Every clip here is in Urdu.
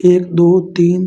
1 2 3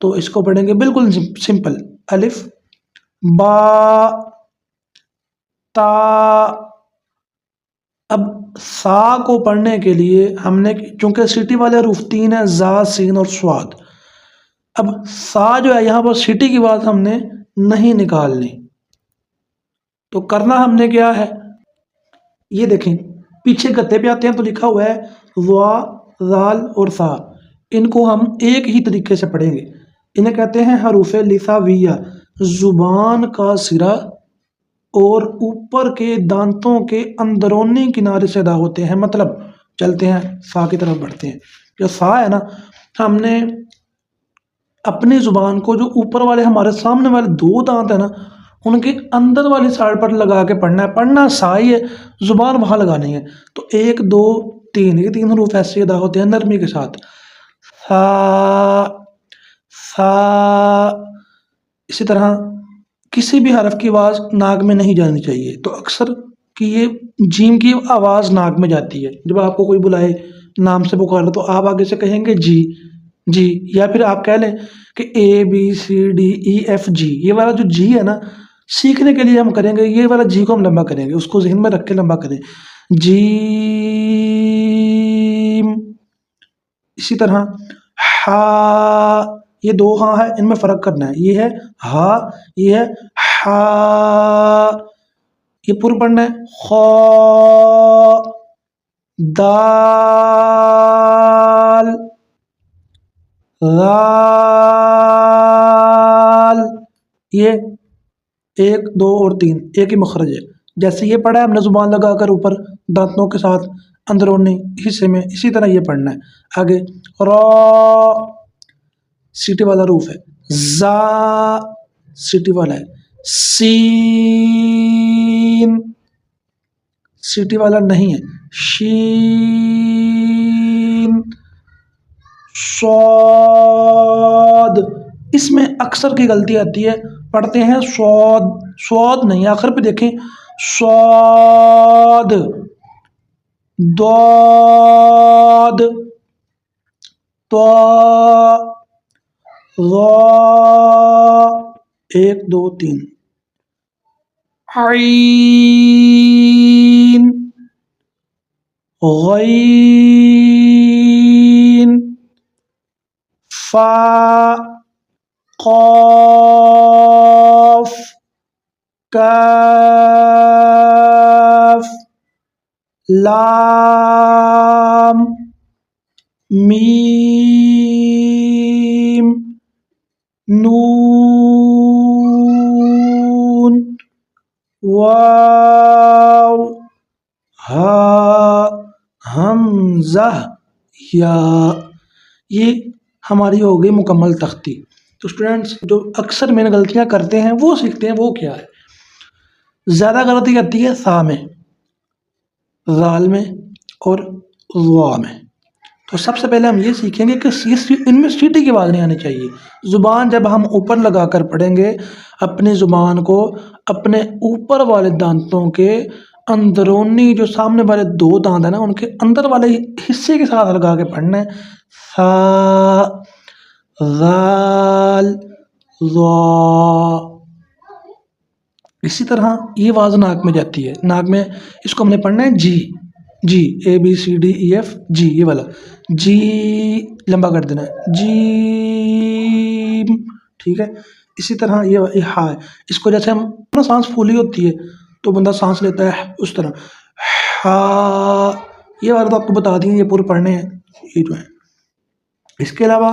تو اس کو پڑھیں گے بالکل سمپل، الف با تا۔ اب سا کو پڑھنے کے لیے ہم نے، چونکہ سٹی والے حروف تین ہیں، زا، سین اور صاد، اب سا جو ہے یہاں پر سٹی کی بات ہم نے نہیں نکالنی، تو کرنا ہم نے کیا ہے، یہ دیکھیں پیچھے گتے پہ آتے ہیں تو لکھا ہوا ہے وا، زال اور سا، ان کو ہم ایک ہی طریقے سے پڑھیں گے، انہیں کہتے ہیں حروف لساویہ، زبان کا سرا اور اوپر کے دانتوں کے اندرونی کنارے سے ادا ہوتے ہیں۔ مطلب چلتے ہیں سا کی طرف بڑھتے ہیں، جو سا ہے نا، ہم نے اپنی زبان کو جو اوپر والے ہمارے سامنے والے دو دانت ہیں نا، ان کے اندر والی سائڈ پر لگا کے پڑھنا ہے، پڑھنا سا ہی ہے، زبان وہاں لگانی ہے۔ تو 1 2 3 یہ 3 حروف ایسے ادا ہوتے ہیں نرمی کے ساتھ، سا سا۔ اسی طرح کسی بھی حرف کی آواز ناک میں نہیں جانی چاہیے، تو اکثر کہ یہ جیم کی آواز ناک میں جاتی ہے، جب آپ کو کوئی بلائے نام سے پکارے تو آپ آگے سے کہیں گے جی جی، یا پھر آپ کہہ لیں کہ A B C D E F G, یہ والا جو جی ہے نا، سیکھنے کے لیے ہم کریں گے یہ والا جی کو ہم لمبا کریں گے، اس کو ذہن میں رکھ کے لمبا کریں، جی۔ اسی طرح ہا، یہ 2 ہاں ہے، ان میں فرق کرنا ہے، یہ ہے ہا، یہ ہے ہا، یہ پر پڑھنا ہے، خا، دال، غال، یہ 1 2 اور 3 ایک ہی مخرج ہے، جیسے یہ پڑھا ہے ہم نے زبان لگا کر اوپر دانتوں کے ساتھ اندرونی حصے میں، اسی طرح یہ پڑھنا ہے۔ آگے را، سیٹی والا حروف ہے، زا سیٹی والا ہے، سین سیٹی والا نہیں ہے، شین، صاد۔ اس میں اکثر کی غلطی آتی ہے، پڑھتے ہیں صاد، صاد نہیں، آخر پہ دیکھیں صاد، ضاد، طا، ظا، 1 2 3، عین، غین، فا، قاف، کاف، لام، میم، نون، واو، ہا، حمزہ، یا۔ یہ ہماری ہو گئی مکمل تختی۔ تو اسٹوڈینٹس جو اکثر میں نے غلطیاں کرتے ہیں وہ سیکھتے ہیں، وہ کیا ہے، زیادہ غلطی کرتی ہے سا میں، زال میں اور ضا میں۔ تو سب سے پہلے ہم یہ سیکھیں گے کہ ان میں سیٹی کی آواز نہیں آنی چاہیے، زبان جب ہم اوپر لگا کر پڑھیں گے، اپنی زبان کو اپنے اوپر والے دانتوں کے اندرونی جو سامنے والے 2 دانت ہیں نا، ان کے اندر والے حصے کے ساتھ لگا کے پڑھنا ہے، سا، زال، ضا۔ اسی طرح یہ آواز ناک میں جاتی ہے، ناک میں اس کو ہم نے پڑھنا ہے جی جی، A B C D E F G, یہ والا جی لمبا کر دینا ہے، جی، ٹھیک ہے۔ اسی طرح یہ ہا ہے، اس کو جیسے ہم سانس پھولی ہوتی ہے تو بندہ سانس لیتا ہے اس طرح، ہا، یہ والا تو آپ کو بتا دیں یہ پورے پڑھنے ہیں یہ جو ہے۔ اس کے علاوہ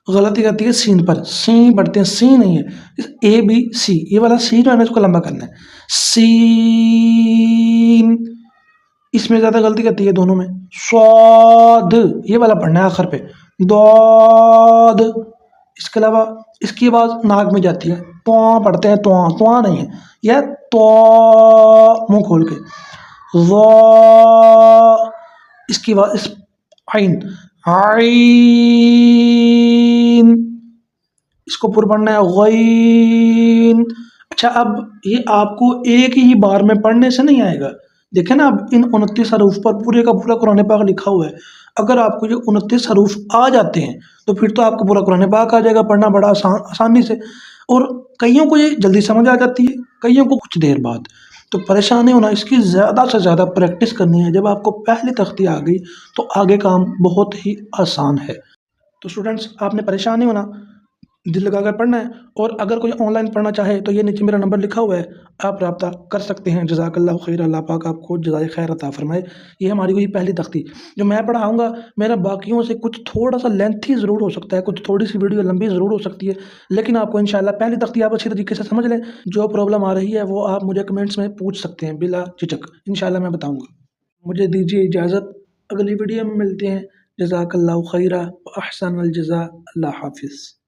غلطی کرتی ہے سین پر، سی پڑھتے ہیں، سی نہیں ہے، اے بی سی، یہ والا سی جو ہے نا اس کو لمبا کرنا ہے، سین، اس میں زیادہ غلطی کرتی ہے دونوں میں، صاد، یہ والا پڑھنا ہے آخر پہ، ضاد۔ اس کے علاوہ اس کی آواز ناک میں جاتی ہے، تواں پڑھتے ہیں، تواں، تواں نہیں ہے، یہ تو منہ کھول کے، ضا، اس کی آواز عین، عین، اس کو پر پڑھنا ہے، غین۔ اچھا اب یہ آپ کو ایک ہی بار میں پڑھنے سے نہیں آئے گا، دیکھیں نا اب ان 29 حروف پر پورے کا پورا قرآن پاک لکھا ہوا ہے، اگر آپ کو یہ 29 حروف آ جاتے ہیں تو پھر تو آپ کو پورا قرآن پاک آ جائے گا پڑھنا بڑا آسانی سے، اور کئیوں کو یہ جلدی سمجھ آ جاتی ہے، کئیوں کو کچھ دیر بعد۔ تو پریشان نہیں ہونا، اس کی زیادہ سے زیادہ پریکٹس کرنی ہے۔ جب آپ کو پہلی تختی آ گئی تو آگے کام بہت ہی آسان ہے۔ تو اسٹوڈنٹس آپ نے پریشان نہیں ہونا، دل لگا کر پڑھنا ہے، اور اگر کوئی آن لائن پڑھنا چاہے تو یہ نیچے میرا نمبر لکھا ہوا ہے، آپ رابطہ کر سکتے ہیں۔ جزاک اللہ خیر، اللہ پاک آپ کو جزائے خیر عطا فرمائے۔ یہ ہماری ہوئی پہلی تختی۔ جو میں پڑھاؤں گا میرا باقیوں سے کچھ تھوڑا سا لینتھی ضرور ہو سکتا ہے، کچھ تھوڑی سی ویڈیو لمبی ضرور ہو سکتی ہے، لیکن آپ کو انشاءاللہ پہلی تختی آپ اچھی طریقے سے سمجھ لیں۔ جو پرابلم آ رہی ہے وہ آپ مجھے کمنٹس میں پوچھ سکتے ہیں بلا جھجک، انشاءاللہ میں بتاؤں گا۔ مجھے دیجیے اجازت، اگلی ویڈیو میں ملتے ہیں۔ جزاک اللہ خیرہ و احسن الجزاء، اللہ حافظ۔